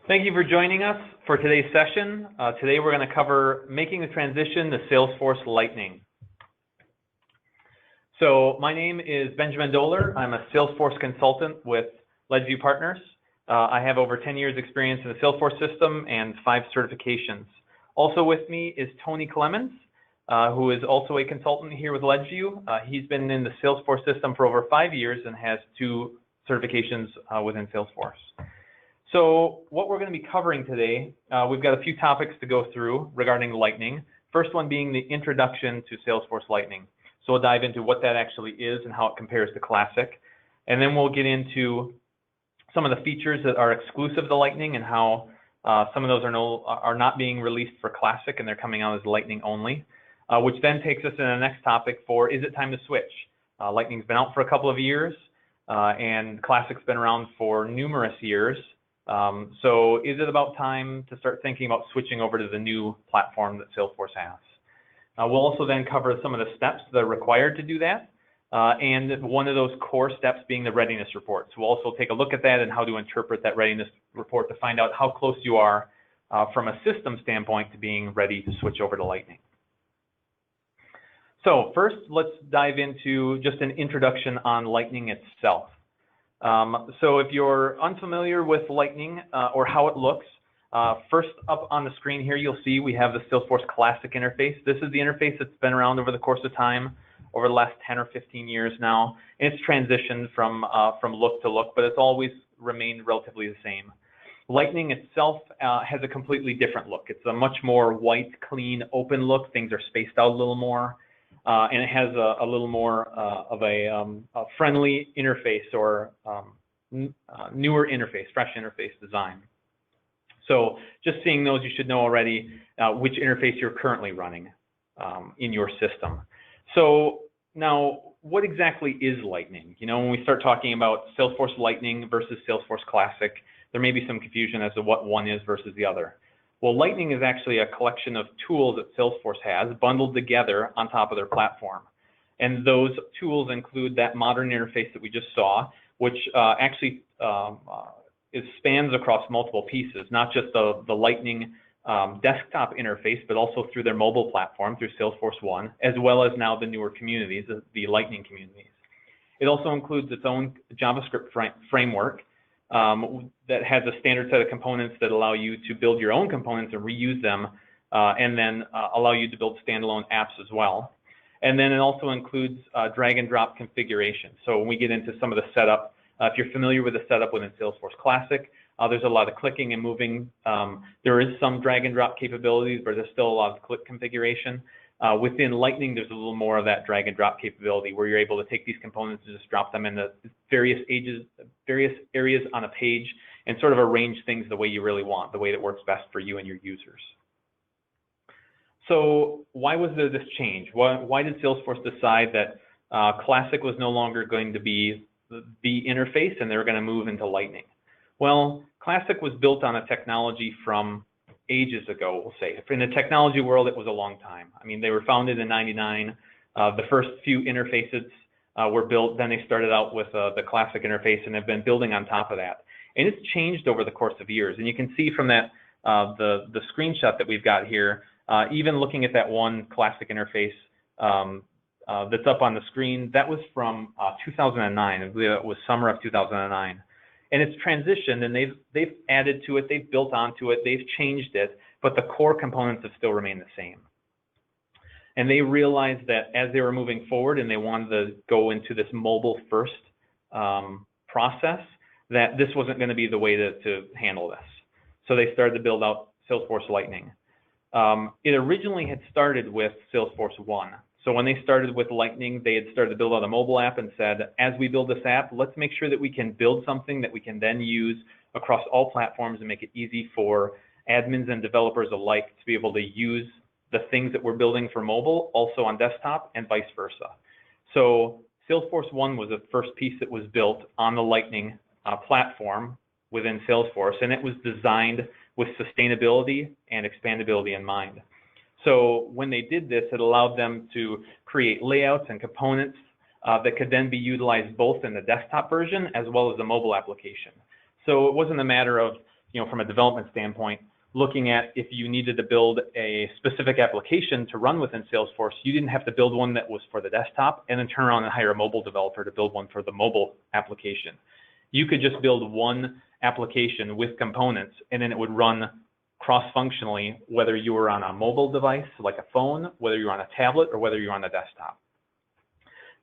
Thank you for joining us for today's session. Today we're going to cover making the transition to Salesforce Lightning. So my name is Benjamin Doler. I'm a Salesforce consultant with LedgeView Partners. I have over 10 years experience in the Salesforce system and 5 certifications. Also with me is Tony Clemens, who is also a consultant here with LedgeView. He's been in the Salesforce system for over 5 years and has 2 certifications within Salesforce. So what we're going to be covering today, we've got a few topics to go through regarding Lightning. First one being the introduction to Salesforce Lightning. So we'll dive into what that actually is and how it compares to Classic. And then we'll get into some of the features that are exclusive to Lightning and how some of those are not being released for Classic and they're coming out as Lightning only, which then takes us to the next topic for, is it time to switch? Lightning's been out for a couple of years and Classic's been around for numerous years. So is it about time to start thinking about switching over to the new platform that Salesforce has? We'll also then cover some of the steps that are required to do that, and one of those core steps being the Readiness Report. So we'll also take a look at that and how to interpret that Readiness Report to find out how close you are from a system standpoint to being ready to switch over to Lightning. So first, let's dive into just an introduction on Lightning itself. So if you're unfamiliar with Lightning or how it looks, first up on the screen here, you'll see we have the Salesforce Classic interface. This is the interface that's been around over the course of time, over the last 10 or 15 years now. And it's transitioned from look to look, but it's always remained relatively the same. Lightning itself has a completely different look. It's a much more white, clean, open look. Things are spaced out a little more. And it has a little more of a friendly interface or newer interface, fresh interface design. So just seeing those, you should know already which interface you're currently running in your system. So now, what exactly is Lightning? You know, when we start talking about Salesforce Lightning versus Salesforce Classic, there may be some confusion as to what one is versus the other. Well, Lightning is actually a collection of tools that Salesforce has bundled together on top of their platform. And those tools include that modern interface that we just saw, which actually it spans across multiple pieces, not just the Lightning desktop interface, but also through their mobile platform, through Salesforce One, as well as now the newer communities, the Lightning communities. It also includes its own JavaScript framework, that has a standard set of components that allow you to build your own components and reuse them, and then allow you to build standalone apps as well. And then it also includes drag and drop configuration. So when we get into some of the setup, if you're familiar with the setup within Salesforce Classic, there's a lot of clicking and moving. There is some drag and drop capabilities, but there's still a lot of click configuration. Within Lightning, there's a little more of that drag and drop capability where you're able to take these components and just drop them into various areas on a page and sort of arrange things the way you really want, the way that works best for you and your users. So why was there this change? Why did Salesforce decide that Classic was no longer going to be the interface and they were going to move into Lightning? Well, Classic was built on a technology from ages ago, we'll say. In the technology world, it was a long time. I mean, they were founded in '99. The first few interfaces were built. Then they started out with the Classic interface and have been building on top of that. And it's changed over the course of years. And you can see from that the screenshot that we've got here, even looking at that one Classic interface that's up on the screen, that was from 2009. I believe it was summer of 2009. And it's transitioned, and they've added to it, they've built onto it, they've changed it, but the core components have still remained the same. And they realized that as they were moving forward and they wanted to go into this mobile-first process, that this wasn't going to be the way to handle this. So they started to build out Salesforce Lightning. It originally had started with Salesforce One. So when they started with Lightning, they had started to build out a mobile app and said, as we build this app, let's make sure that we can build something that we can then use across all platforms and make it easy for admins and developers alike to be able to use the things that we're building for mobile also on desktop and vice versa. So Salesforce One was the first piece that was built on the Lightning platform within Salesforce, and it was designed with sustainability and expandability in mind. So when they did this, it allowed them to create layouts and components that could then be utilized both in the desktop version as well as the mobile application. So it wasn't a matter of from a development standpoint, looking at if you needed to build a specific application to run within Salesforce, you didn't have to build one that was for the desktop and then turn around and hire a mobile developer to build one for the mobile application. You could just build one application with components, and then it would run cross-functionally, whether you were on a mobile device like a phone, whether you're on a tablet, or whether you're on a desktop.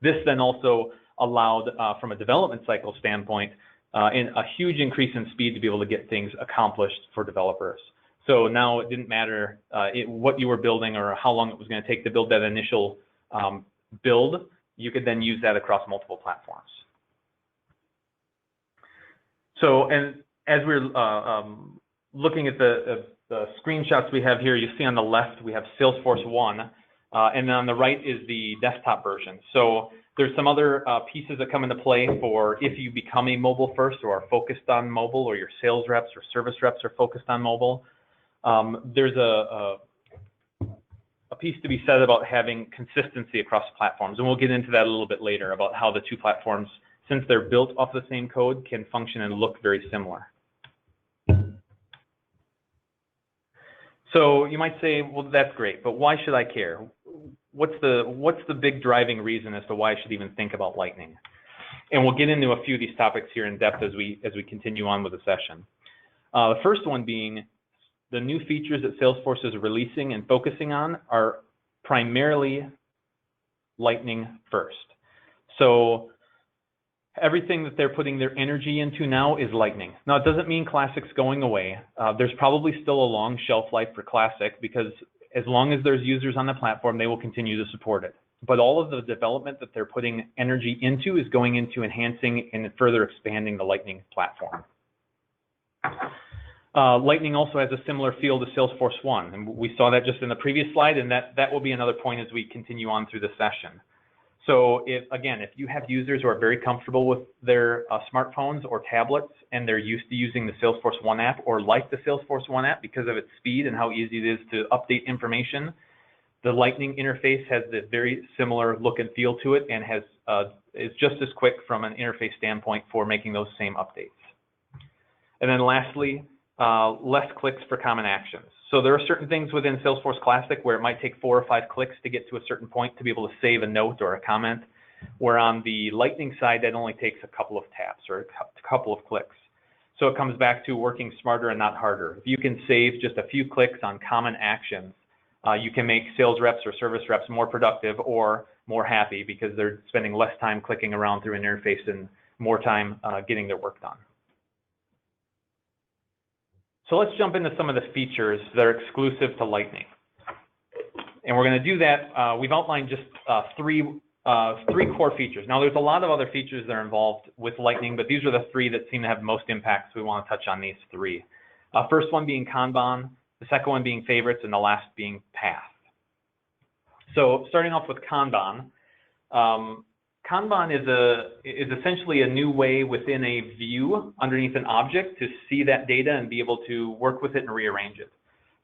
This then also allowed, from a development cycle standpoint, a huge increase in speed to be able to get things accomplished for developers. So now it didn't matter what you were building or how long it was going to take to build that initial build. You could then use that across multiple platforms. So, and as we're looking at the screenshots we have here, you see on the left we have Salesforce 1, and then on the right is the desktop version. So there's some other pieces that come into play for if you become a mobile first or are focused on mobile, or your sales reps or service reps are focused on mobile. There's a piece to be said about having consistency across platforms, and we'll get into that a little bit later about how the two platforms, since they're built off the same code, can function and look very similar. So you might say, well, that's great, but why should I care? What's the big driving reason as to why I should even think about Lightning? And we'll get into a few of these topics here in depth as we continue on with the session. The first one being the new features that Salesforce is releasing and focusing on are primarily Lightning first. So everything that they're putting their energy into now is Lightning. Now, it doesn't mean Classic's going away. There's probably still a long shelf life for Classic, because as long as there's users on the platform, they will continue to support it. But all of the development that they're putting energy into is going into enhancing and further expanding the Lightning platform. Lightning also has a similar feel to Salesforce 1, and we saw that just in the previous slide, and that will be another point as we continue on through the session. So if you have users who are very comfortable with their smartphones or tablets, and they're used to using the Salesforce 1 app or like the Salesforce 1 app because of its speed and how easy it is to update information, the Lightning interface has a very similar look and feel to it, and is just as quick from an interface standpoint for making those same updates. And then lastly, less clicks for common actions. So there are certain things within Salesforce Classic where it might take 4 or 5 clicks to get to a certain point to be able to save a note or a comment, where on the Lightning side, that only takes a couple of taps or a couple of clicks. So it comes back to working smarter and not harder. If you can save just a few clicks on common actions, you can make sales reps or service reps more productive or more happy, because they're spending less time clicking around through an interface and more time getting their work done. So let's jump into some of the features that are exclusive to Lightning. And we're going to do that. We've outlined just three core features. Now, there's a lot of other features that are involved with Lightning, but these are the 3 that seem to have most impact, so we want to touch on these 3. First one being Kanban, the second one being favorites, and the last being path. So starting off with Kanban, Kanban is essentially a new way within a view underneath an object to see that data and be able to work with it and rearrange it.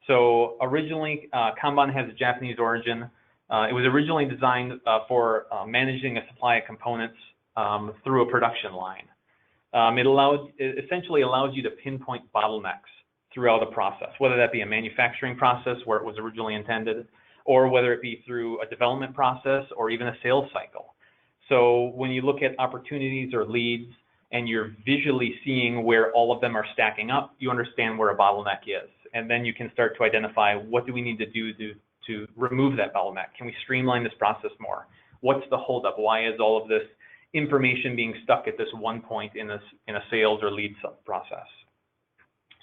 So originally, Kanban has a Japanese origin. It was originally designed for managing a supply of components through a production line. It essentially allows you to pinpoint bottlenecks throughout a process, whether that be a manufacturing process where it was originally intended, or whether it be through a development process or even a sales cycle. So when you look at opportunities or leads and you're visually seeing where all of them are stacking up, you understand where a bottleneck is. And then you can start to identify, what do we need to do to remove that bottleneck? Can we streamline this process more? What's the holdup? Why is all of this information being stuck at this one point in a sales or lead process?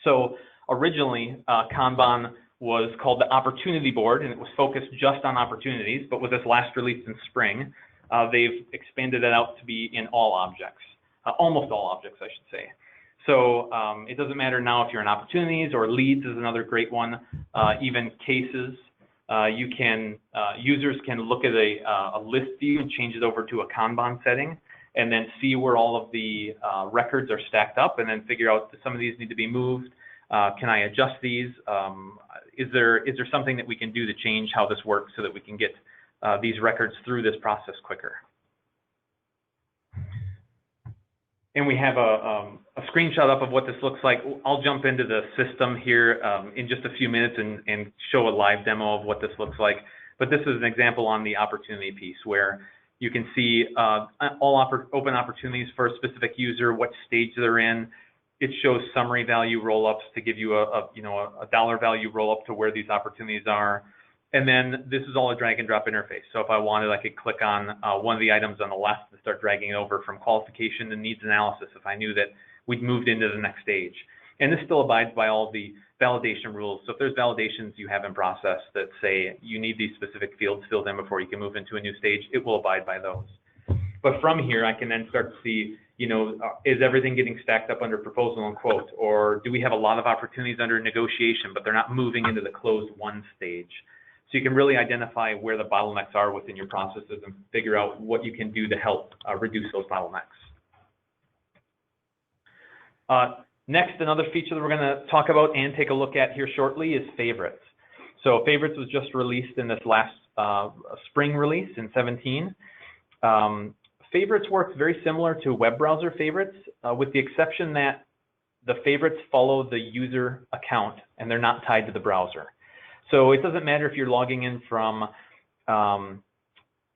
So originally, Kanban was called the Opportunity Board, and it was focused just on opportunities. But with this last release in spring, they've expanded it out to be in all objects, almost all objects, I should say. So it doesn't matter now if you're in opportunities, or leads is another great one, even cases. Users can look at a list view and change it over to a Kanban setting, and then see where all of the records are stacked up, and then figure out if some of these need to be moved. Can I adjust these? Is there something that we can do to change how this works so that we can get these records through this process quicker? And we have a screenshot up of what this looks like. I'll jump into the system here in just a few minutes and show a live demo of what this looks like. But this is an example on the opportunity piece where you can see all open opportunities for a specific user, what stage they're in. It shows summary value roll-ups to give you a dollar value roll-up to where these opportunities are. And then this is all a drag and drop interface. So if I wanted, I could click on one of the items on the left and start dragging it over from qualification to needs analysis if I knew that we'd moved into the next stage. And this still abides by all the validation rules. So if there's validations you have in process that say you need these specific fields filled in before you can move into a new stage, it will abide by those. But from here, I can then start to see, is everything getting stacked up under proposal and quote? Or do we have a lot of opportunities under negotiation, but they're not moving into the closed won stage? So you can really identify where the bottlenecks are within your processes and figure out what you can do to help reduce those bottlenecks. Next, another feature that we're going to talk about and take a look at here shortly is favorites. So favorites was just released in this last spring release in 17. Favorites works very similar to web browser favorites, with the exception that the favorites follow the user account and they're not tied to the browser. So it doesn't matter if you're logging in from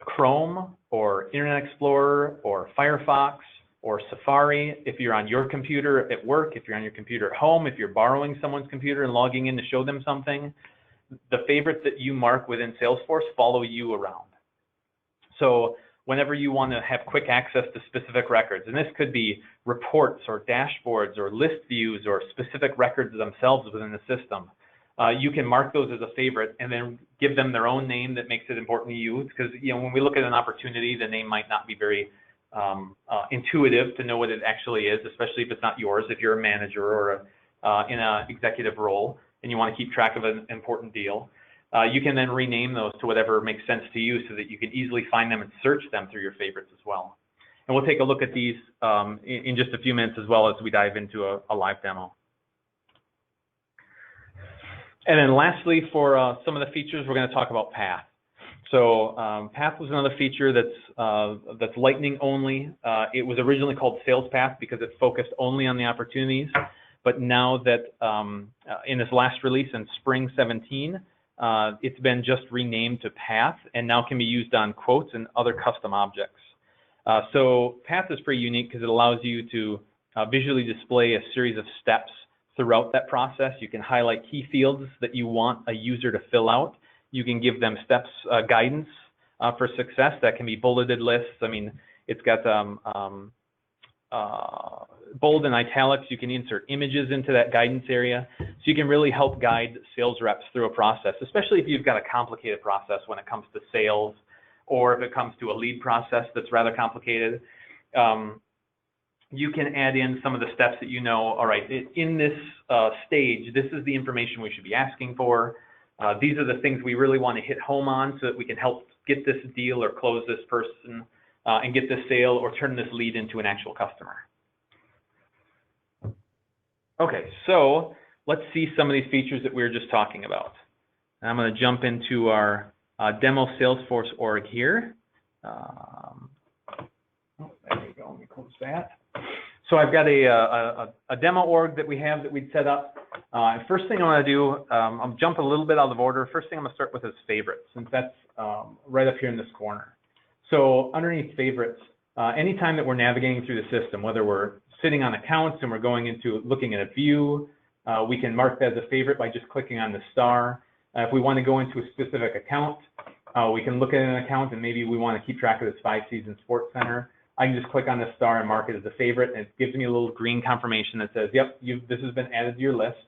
Chrome or Internet Explorer or Firefox or Safari, if you're on your computer at work, if you're on your computer at home, if you're borrowing someone's computer and logging in to show them something, the favorites that you mark within Salesforce follow you around. So whenever you want to have quick access to specific records, and this could be reports or dashboards or list views or specific records themselves within the system, you can mark those as a favorite and then give them their own name that makes it important to you. Because when we look at an opportunity, the name might not be very intuitive to know what it actually is, especially if it's not yours, if you're a manager or in an executive role and you want to keep track of an important deal. You can then rename those to whatever makes sense to you so that you can easily find them and search them through your favorites as well. And we'll take a look at these in just a few minutes as well as we dive into a live demo. And then lastly, for some of the features, we're going to talk about Path. So Path was another feature that's Lightning only. It was originally called Sales Path because it focused only on the opportunities. But now that in this last release in spring 17, it's been just renamed to Path and now can be used on quotes and other custom objects. So Path is pretty unique because it allows you to visually display a series of steps throughout that process. You can highlight key fields that you want a user to fill out. You can give them steps guidance for success. That can be bulleted lists. I mean, it's got bold and italics. You can insert images into that guidance area. So you can really help guide sales reps through a process, especially if you've got a complicated process when it comes to sales or if it comes to a lead process that's rather complicated. You can add in some of the steps that all right, in this stage, this is the information we should be asking for. These are the things we really want to hit home on so that we can help get this deal or close this person and get this sale or turn this lead into an actual customer. Okay, so let's see some of these features that we were just talking about. And I'm going to jump into our demo Salesforce org here. There we go. Let me close that. So I've got a demo org that we have that we'd set up. First thing I want to do, I'll jump a little bit out of order. First thing I'm going to start with is favorites, since that's right up here in this corner. So underneath favorites, anytime that we're navigating through the system, whether we're sitting on accounts and we're going into looking at a view, we can mark that as a favorite by just clicking on the star. If we want to go into a specific account, we can look at an account and maybe we want to keep track of this 5-season sports center. I can just click on the star and mark it as a favorite, and it gives me a little green confirmation that says, yep, this has been added to your list.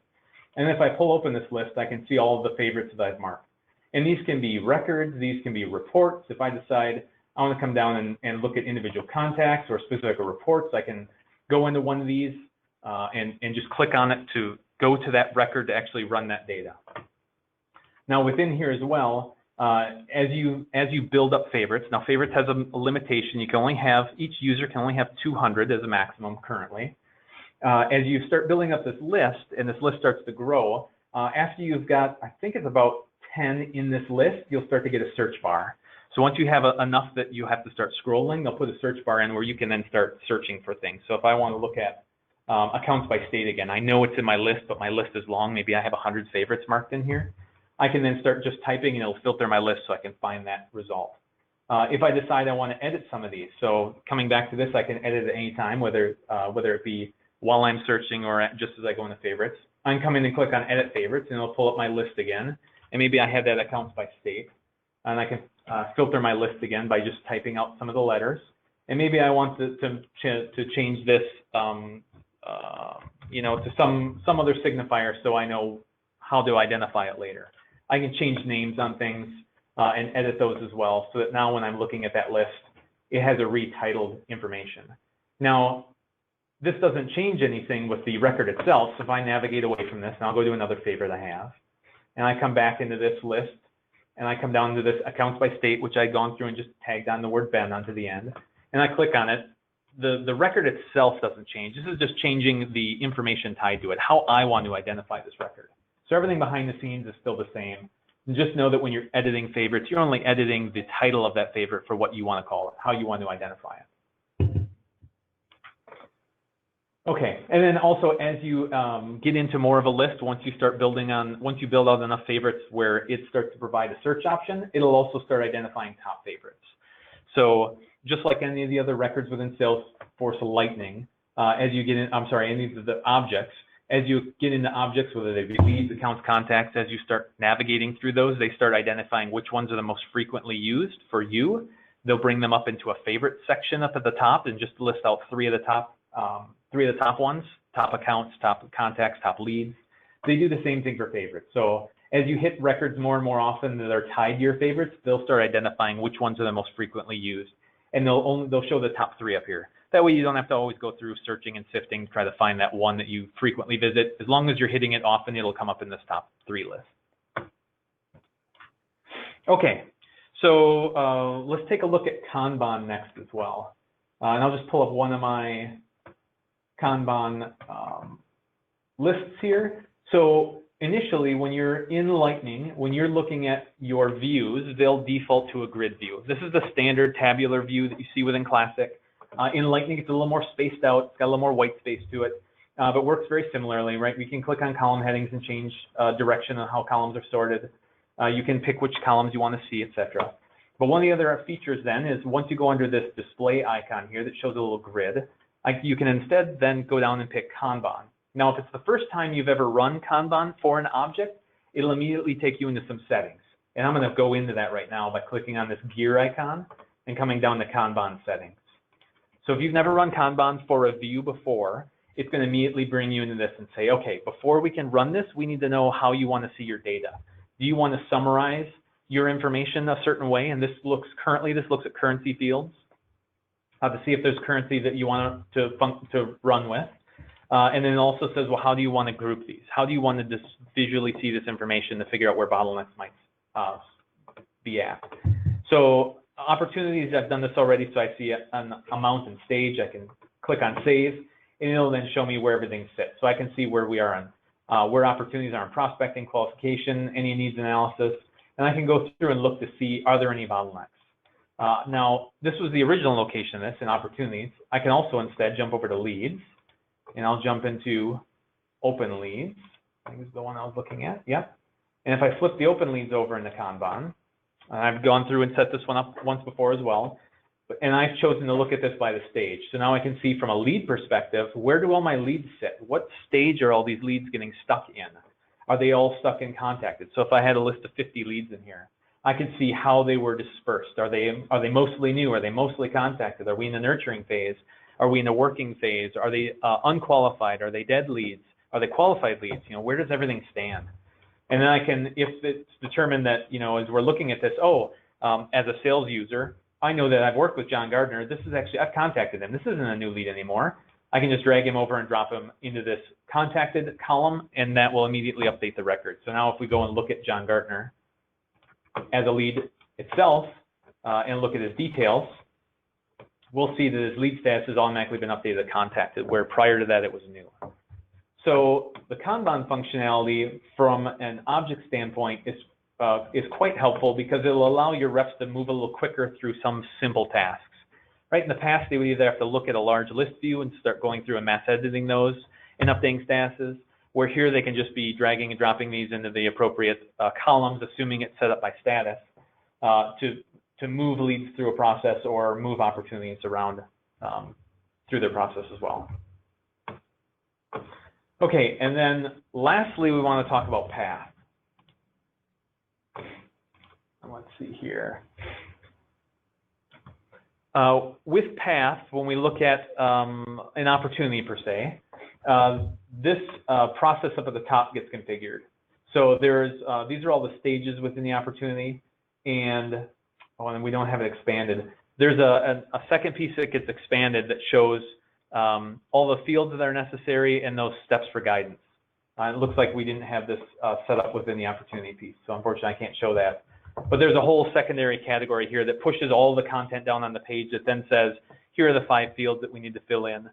And if I pull open this list, I can see all of the favorites that I've marked. And these can be records, these can be reports. If I decide I want to come down and look at individual contacts or specific reports, I can go into one of these and just click on it to go to that record to actually run that data. Now within here as well, as you build up favorites, now favorites has a limitation. You can only have, each user can only have 200 as a maximum currently. As you start building up this list and this list starts to grow, after you've got, I think it's about 10 in this list, you'll start to get a search bar. So once you have enough that you have to start scrolling, they'll put a search bar in where you can then start searching for things. So if I want to look at accounts by state again. I know it's in my list, but my list is long. Maybe I have 100 favorites marked in here. I can then start just typing and it'll filter my list so I can find that result. If I decide I want to edit some of these, so coming back to this, I can edit at any time, whether it be while I'm searching or just as I go into favorites. I can come in and click on edit favorites and it'll pull up my list again. And maybe I have that accounts by state. And I can filter my list again by just typing out some of the letters. And maybe I want to change this, you know, to some other signifier so I know how to identify it later. I can change names on things and edit those as well, so that now when I'm looking at that list, it has a retitled information. Now, this doesn't change anything with the record itself. So if I navigate away from this, and I'll go to another favorite I have, and I come back into this list, and I come down to this accounts by state, which I'd gone through and just tagged on the word Ben onto the end, and I click on it. The record itself doesn't change. This is just changing the information tied to it, how I want to identify this record. So everything behind the scenes is still the same. And just know that when you're editing favorites, you're only editing the title of that favorite for what you want to call it, how you want to identify it. Okay, and then also as you get into more of a list, once you build out enough favorites where it starts to provide a search option, it'll also start identifying top favorites. So just like any of the other records within Salesforce Lightning, as you get in, any of the objects, as you get into objects, whether they be leads, accounts, contacts, as you start navigating through those, they start identifying which ones are the most frequently used for you. They'll bring them up into a favorite section up at the top and just list out three of the top ones, top accounts, top contacts, top leads. They do the same thing for favorites. So as you hit records more and more often that are tied to your favorites, they'll start identifying which ones are the most frequently used. And they'll show the top 3 up here. That way you don't have to always go through searching and sifting to try to find that one that you frequently visit. As long as you're hitting it often, it'll come up in this top 3 list. Okay, so let's take a look at Kanban next as well. And I'll just pull up one of my Kanban lists here. So initially, when you're in Lightning, when you're looking at your views, they'll default to a grid view. This is the standard tabular view that you see within Classic. In Lightning, it's a little more spaced out. It's got a little more white space to it, but works very similarly, right? We can click on column headings and change direction on how columns are sorted. You can pick which columns you want to see, etc. But one of the other features then is once you go under this display icon here that shows a little grid, you can instead then go down and pick Kanban. Now, if it's the first time you've ever run Kanban for an object, it'll immediately take you into some settings. And I'm going to go into that right now by clicking on this gear icon and coming down to Kanban settings. So if you've never run Kanban for a view before, it's going to immediately bring you into this and say, okay, before we can run this, we need to know how you want to see your data. Do you want to summarize your information a certain way? And this looks at currency fields to see if there's currency that you want to run with. And then it also says, well, how do you want to group these? How do you want to just visually see this information to figure out where bottlenecks might be at? So opportunities, I've done this already, so I see an amount and stage. I can click on save, and it'll then show me where everything sits. So I can see where we are on, where opportunities are in prospecting, qualification, any needs analysis, and I can go through and look to see, are there any bottlenecks? Now, this was the original location of this in opportunities. I can also instead jump over to leads, and I'll jump into open leads. I think this is the one I was looking at, yep. And if I flip the open leads over into Kanban, I've gone through and set this one up once before as well, and I've chosen to look at this by the stage. So now I can see from a lead perspective, where do all my leads sit? What stage are all these leads getting stuck in? Are they all stuck in contacted? So if I had a list of 50 leads in here, I can see how they were dispersed. Are they mostly new? Are they mostly contacted? Are we in the nurturing phase? Are we in the working phase? Are they unqualified? Are they dead leads? Are they qualified leads? You know, where does everything stand? And then I can, if it's determined that, you know, as we're looking at this, as a sales user, I know that I've worked with John Gardner. This is actually, I've contacted him. This isn't a new lead anymore. I can just drag him over and drop him into this contacted column, and that will immediately update the record. So now if we go and look at John Gardner as a lead itself and look at his details, we'll see that his lead status has automatically been updated to contacted, where prior to that it was new. So the Kanban functionality from an object standpoint is quite helpful because it'll allow your reps to move a little quicker through some simple tasks. Right, in the past, they would either have to look at a large list view and start going through and mass editing those and updating statuses, where here they can just be dragging and dropping these into the appropriate columns, assuming it's set up by status, to move leads through a process or move opportunities around through their process as well. Okay, and then lastly, we want to talk about path. Let's see here. With path, when we look at an opportunity per se, this process up at the top gets configured. So there's these are all the stages within the opportunity, and we don't have it expanded. There's a second piece that gets expanded that shows all the fields that are necessary and those steps for guidance. It looks like we didn't have this set up within the opportunity piece, so unfortunately I can't show that. But there's a whole secondary category here that pushes all the content down on the page that then says, here are the 5 fields that we need to fill in.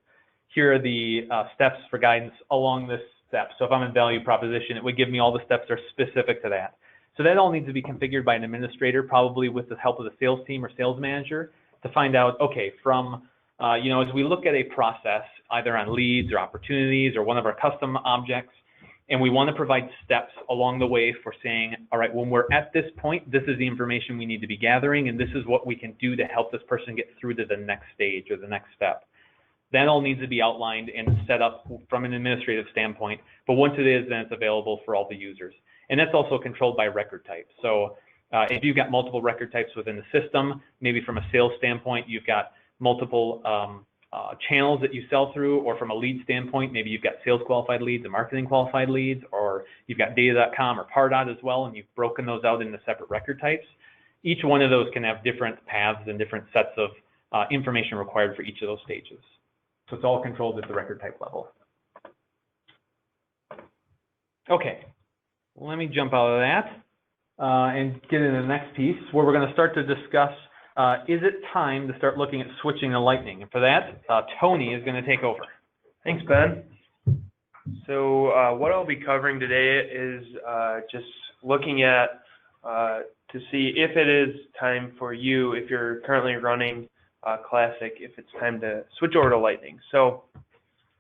Here are the steps for guidance along this step. So if I'm in value proposition, it would give me all the steps that are specific to that. So that all needs to be configured by an administrator, probably with the help of the sales team or sales manager, to find out, okay, from, you know, as we look at a process, either on leads or opportunities or one of our custom objects, and we want to provide steps along the way for saying, all right, when we're at this point, this is the information we need to be gathering, and this is what we can do to help this person get through to the next stage or the next step. That all needs to be outlined and set up from an administrative standpoint. But once it is, then it's available for all the users. And that's also controlled by record type. So if you've got multiple record types within the system, maybe from a sales standpoint, you've got multiple channels that you sell through, or from a lead standpoint, maybe you've got sales qualified leads and marketing qualified leads, or you've got data.com or Pardot as well, and you've broken those out into separate record types. Each one of those can have different paths and different sets of information required for each of those stages. So it's all controlled at the record type level. Okay, let me jump out of that and get into the next piece where we're going to start to discuss, is it time to start looking at switching to Lightning? And for that, Tony is going to take over. Thanks, Ben. So what I'll be covering today is just looking at to see if it is time for you, if you're currently running Classic, if it's time to switch over to Lightning. So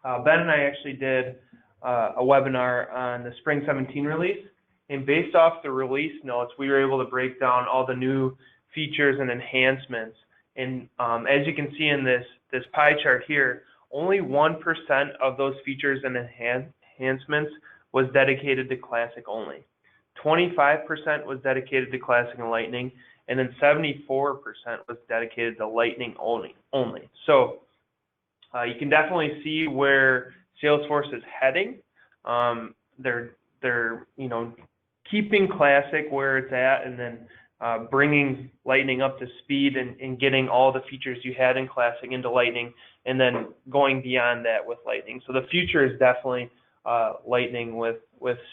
Ben and I actually did a webinar on the Spring 17 release, and based off the release notes, we were able to break down all the new features and enhancements. And as you can see in this pie chart here, only 1% of those features and enhancements was dedicated to Classic only. 25% was dedicated to Classic and Lightning, and then 74% was dedicated to Lightning only. So you can definitely see where Salesforce is heading. They're you know, keeping Classic where it's at, and then bringing Lightning up to speed and getting all the features you had in Classic into Lightning, and then going beyond that with Lightning. So the future is definitely Lightning with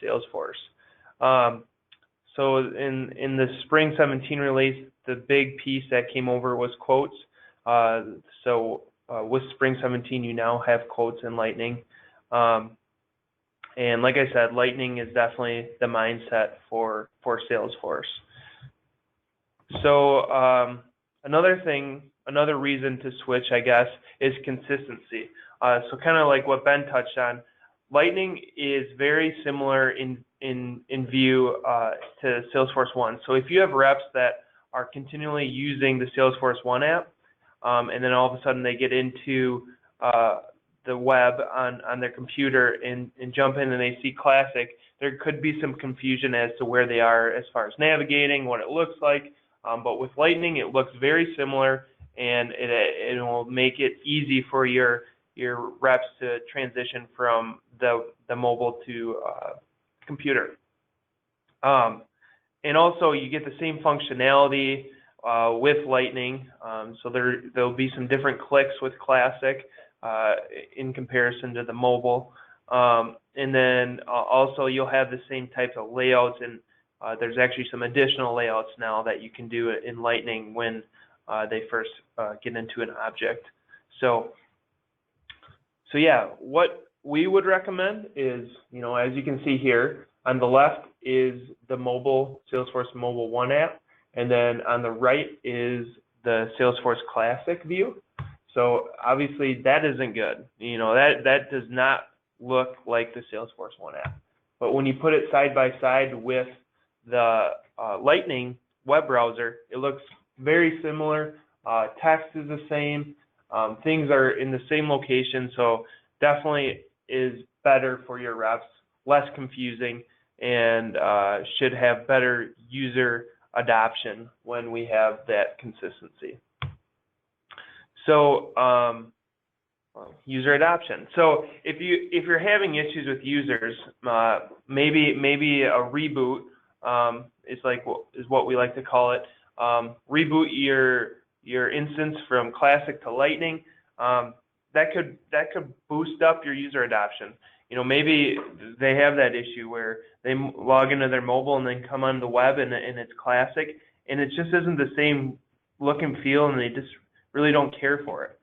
Salesforce. So in the Spring 17 release, the big piece that came over was quotes. With Spring 17, you now have quotes in Lightning. And like I said, Lightning is definitely the mindset for Salesforce. So another reason to switch, I guess, is consistency. So kind of like what Ben touched on, Lightning is very similar in view to Salesforce One. So if you have reps that are continually using the Salesforce One app, and then all of a sudden they get into the web on their computer and jump in and they see Classic, there could be some confusion as to where they are as far as navigating, what it looks like. But with Lightning, it looks very similar, and it will make it easy for your reps to transition from the mobile to computer. And also, you get the same functionality with Lightning. So there'll be some different clicks with Classic in comparison to the mobile. And then also, you'll have the same types of layouts, and there's actually some additional layouts now that you can do in Lightning when they first get into an object. So yeah, what we would recommend is, you know, as you can see here, on the left is the mobile Salesforce Mobile One app, and then on the right is the Salesforce Classic view. So obviously that isn't good. You know, that does not look like the Salesforce One app. But when you put it side by side with the Lightning web browser, it looks very similar. Text is the same. Things are in the same location, so definitely is better for your reps, less confusing, and should have better user adoption when we have that consistency. So user adoption. So if you're having issues with users, maybe a reboot is what we like to call it. Reboot your instance from Classic to Lightning. That could boost up your user adoption. You know, maybe they have that issue where they log into their mobile and then come on the web and it's Classic, and it just isn't the same look and feel, and they just really don't care for it.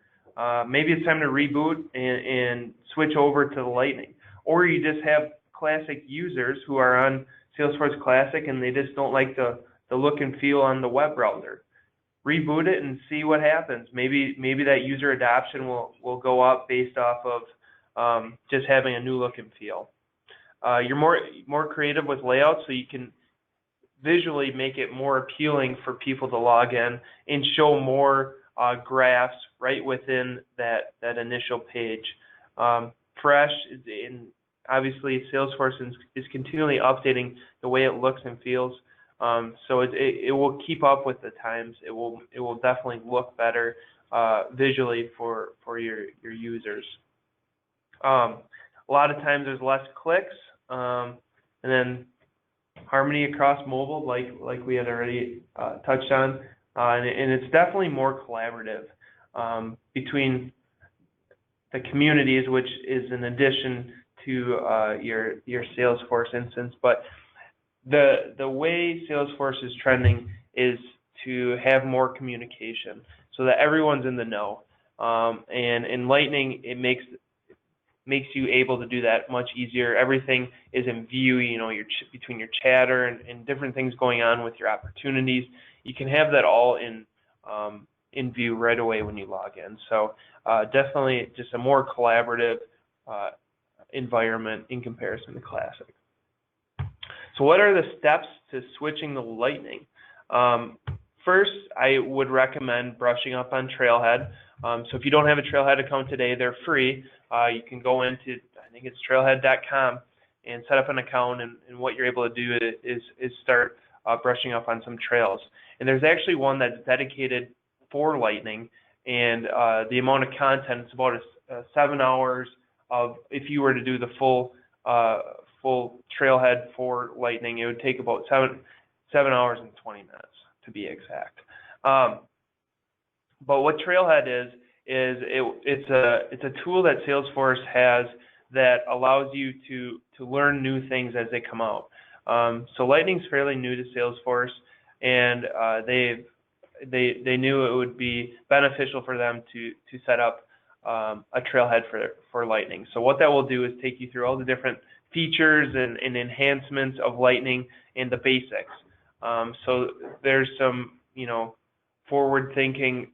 Maybe it's time to reboot and switch over to the Lightning. Or you just have Classic users who are on Salesforce Classic and they just don't like the look and feel on the web browser. Reboot it and see what happens. Maybe that user adoption will go up based off of just having a new look and feel. You're more creative with layouts, so you can visually make it more appealing for people to log in and show more graphs right within that initial page. Fresh obviously Salesforce is continually updating the way it looks and feels. So it will keep up with the times. It will definitely look better visually for your users. A lot of times there's less clicks, and then harmony across mobile, like we had already touched on, and it's definitely more collaborative between the communities, which is in addition to your Salesforce instance. But the way Salesforce is trending is to have more communication so that everyone's in the know. And in Lightning, it makes you able to do that much easier. Everything is in view, you know, between your chatter and different things going on with your opportunities. You can have that all in view right away when you log in. So definitely just a more collaborative environment in comparison to Classic. So what are the steps to switching to Lightning? First, I would recommend brushing up on Trailhead. So if you don't have a Trailhead account today, they're free. You can go into, I think it's trailhead.com, and set up an account, and what you're able to do is start brushing up on some trails. And there's actually one that's dedicated for Lightning, and the amount of content is about 7 hours of, if you were to do the full Trailhead for Lightning, it would take about 7 hours and 20 minutes to be exact. But what Trailhead is it's a tool that Salesforce has that allows you to learn new things as they come out. So Lightning's fairly new to Salesforce, and they knew it would be beneficial for them to set up a Trailhead for Lightning. So what that will do is take you through all the different features and enhancements of Lightning and the basics. So there's some, you know, forward-thinking,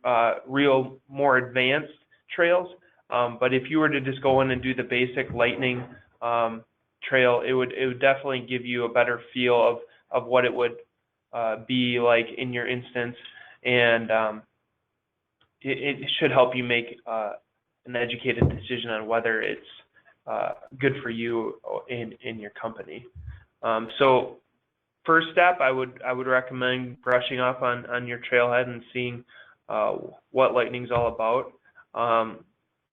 real more advanced trails. But if you were to just go in and do the basic Lightning trail, it would definitely give you a better feel of what it would be like in your instance, and it should help you make an educated decision on whether it's good for you in your company. So first step, I would recommend brushing up on your Trailhead and seeing what Lightning's all about.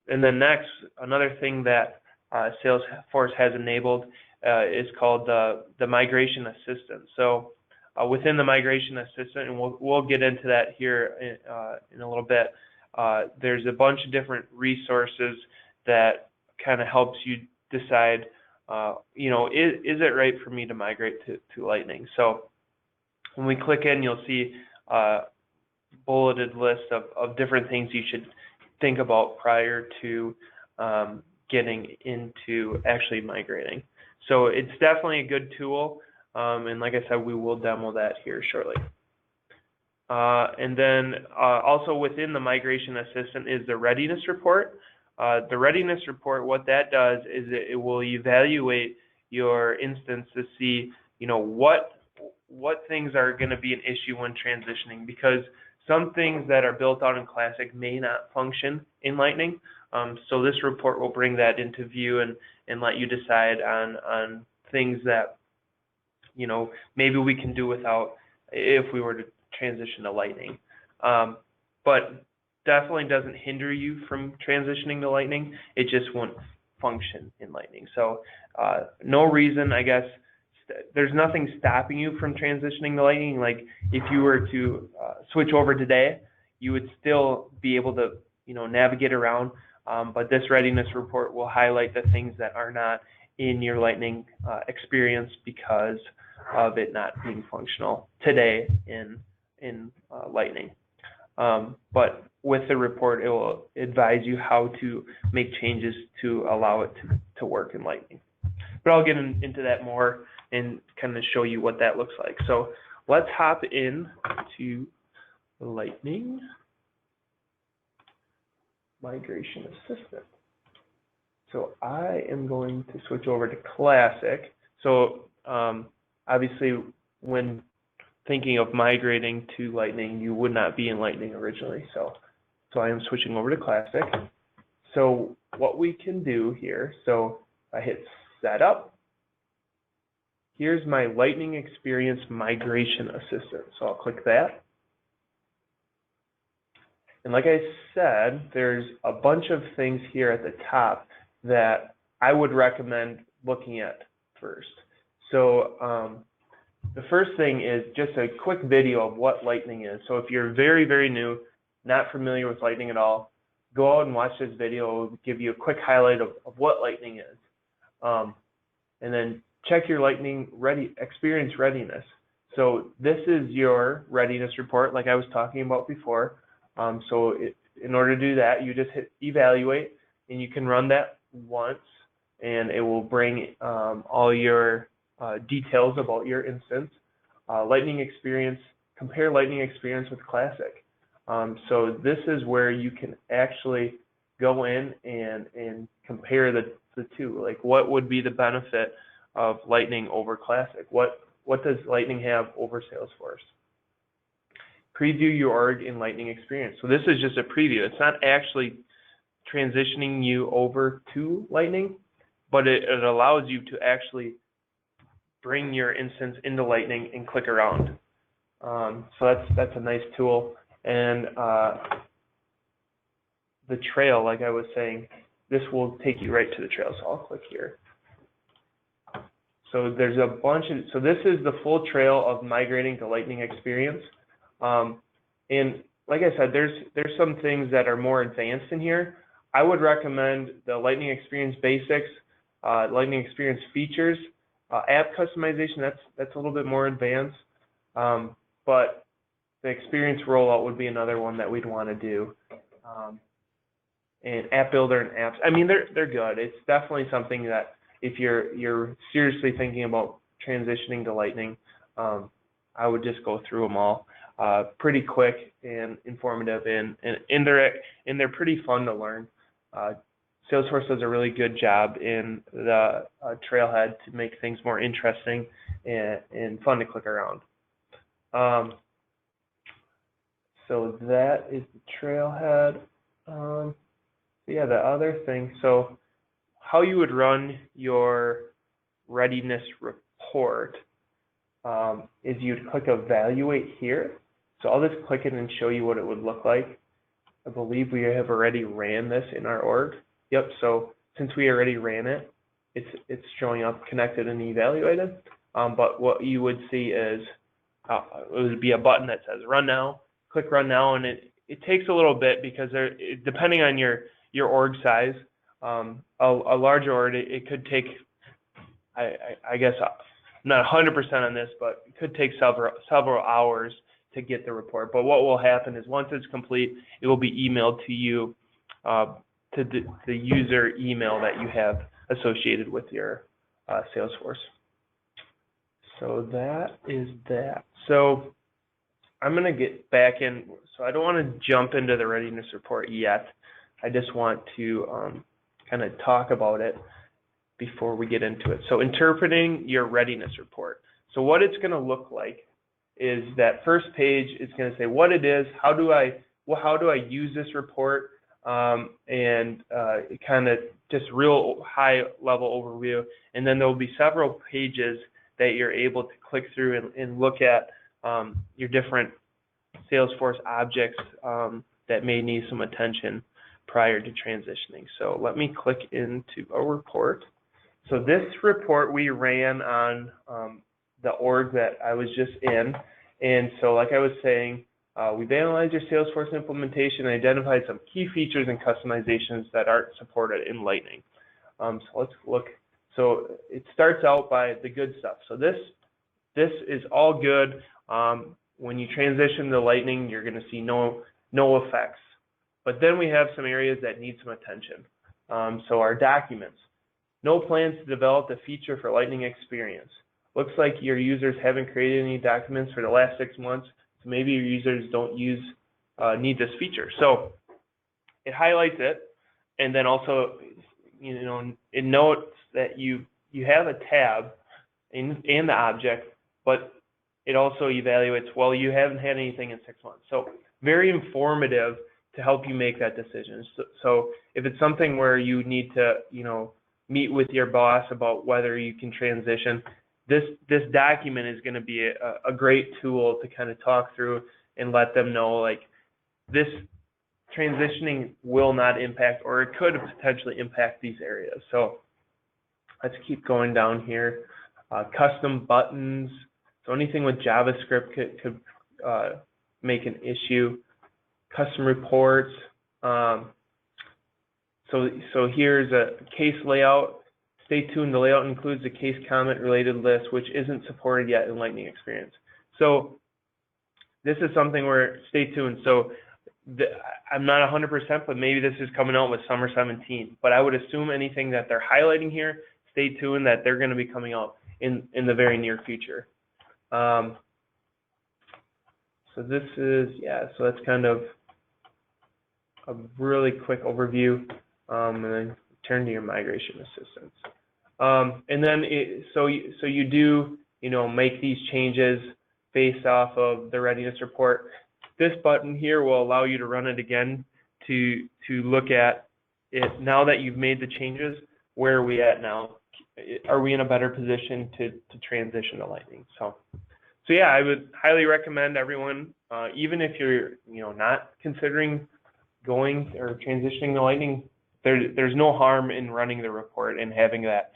And then next, another thing that Salesforce has enabled is called the Migration Assistant. So within the Migration Assistant, and we'll get into that here in a little bit, there's a bunch of different resources that kind of helps you decide, you know, is it right for me to migrate to Lightning? So when we click in, you'll see a bulleted list of different things you should think about prior to getting into actually migrating. So it's definitely a good tool, and like I said, we will demo that here shortly. And then also within the Migration Assistant is the Readiness Report. The Readiness Report, what that does is it will evaluate your instance to see, what things are going to be an issue when transitioning, because some things that are built out in Classic may not function in Lightning. So this report will bring that into view and let you decide on things that, maybe we can do without if we were to transition to Lightning. But definitely doesn't hinder you from transitioning to Lightning. It just won't function in Lightning. So no reason, I guess, there's nothing stopping you from transitioning to Lightning. Like if you were to switch over today, you would still be able to, navigate around. But this Readiness Report will highlight the things that are not in your Lightning experience because of it not being functional today in Lightning. But with the report, it will advise you how to make changes to allow it to work in Lightning. But I'll get into that more and kind of show you what that looks like. So let's hop in to Lightning Migration Assistant. So I am going to switch over to Classic. So obviously, when thinking of migrating to Lightning, you would not be in Lightning originally. So I am switching over to Classic. So what we can do here, so I hit Setup. Here's my Lightning Experience Migration Assistant. So I'll click that. And like I said, there's a bunch of things here at the top that I would recommend looking at first. So the first thing is just a quick video of what Lightning is. So if you're very, very new, not familiar with Lightning at all, go out and watch this video. It will give you a quick highlight of what Lightning is. And then check your Lightning experience readiness. So this is your readiness report like I was talking about before. In order to do that, you just hit evaluate, and you can run that once, and it will bring all your details about your instance. Lightning experience, compare Lightning experience with Classic. So this is where you can actually go in and compare the two. Like, what would be the benefit of Lightning over Classic? What does Lightning have over Salesforce? Preview your org in Lightning experience. So this is just a preview. It's not actually transitioning you over to Lightning, but it allows you to actually bring your instance into Lightning and click around. So that's a nice tool. And the trail, like I was saying, this will take you right to the trail. So I'll click here. So there's a bunch of, so this is the full trail of migrating to Lightning experience. And like I said, there's some things that are more advanced in here. I would recommend the Lightning Experience Basics, Lightning Experience Features, app customization. That's a little bit more advanced, but the Experience Rollout would be another one that we'd want to do. And App Builder and apps. I mean, they're good. It's definitely something that if you're seriously thinking about transitioning to Lightning, I would just go through them all. Pretty quick and informative, and they're pretty fun to learn. Salesforce does a really good job in the Trailhead to make things more interesting and fun to click around. So that is the Trailhead. Yeah, the other thing, so how you would run your readiness report is you'd click Evaluate here. So I'll just click it and show you what it would look like. I believe we have already ran this in our org. Yep, so since we already ran it, it's showing up connected and evaluated. But what you would see is it would be a button that says Run Now. Click Run Now, and it takes a little bit because depending on your org size, a larger org, it could take, I guess, not 100% on this, but it could take several hours to get the report. But what will happen is once it's complete, it will be emailed to you to the user email that you have associated with your Salesforce. So that is that. So I'm going to get back in, so I don't want to jump into the readiness report yet. I just want to kind of talk about it before we get into it. So interpreting your readiness report. So what it's going to look like is that first page is going to say what it is, how do I use this report, and kind of just real high level overview. And then there will be several pages that you're able to click through and look at your different Salesforce objects that may need some attention prior to transitioning. So let me click into a report. So this report we ran on the org that I was just in. And so like I was saying, we've analyzed your Salesforce implementation and identified some key features and customizations that aren't supported in Lightning. So let's look. So it starts out by the good stuff. So this is all good. When you transition to Lightning, you're going to see no effects. But then we have some areas that need some attention. So our documents. No plans to develop the feature for Lightning Experience. Looks like your users haven't created any documents for the last 6 months, so maybe your users don't need this feature. So it highlights it, and then also, it notes that you have a tab in the object, but it also evaluates, well, you haven't had anything in 6 months. So very informative to help you make that decision. So if it's something where you need to, meet with your boss about whether you can transition, this document is going to be a great tool to kind of talk through and let them know, like, this transitioning will not impact, or it could potentially impact these areas. So let's keep going down here. Custom buttons. So anything with JavaScript could make an issue. Custom reports. So here's a case layout. Stay tuned, the layout includes a case comment related list, which isn't supported yet in Lightning Experience. So this is something where, stay tuned. So I'm not 100%, but maybe this is coming out with summer 17. But I would assume anything that they're highlighting here, stay tuned, that they're going to be coming out in the very near future. So this is, so that's kind of a really quick overview. And then turn to your migration assistance. And then, so you do, make these changes based off of the readiness report. This button here will allow you to run it again to look at it. Now that you've made the changes, where are we at now? Are we in a better position to transition to Lightning? So yeah, I would highly recommend everyone, even if you're, not considering going or transitioning to Lightning, there's no harm in running the report and having that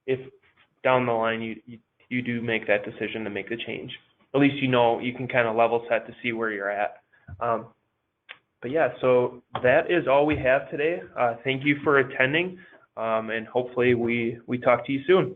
if down the line you do make that decision to make the change, at least you can kind of level set to see where you're at. But yeah, so that is all we have today. Thank you for attending, and hopefully we talk to you soon.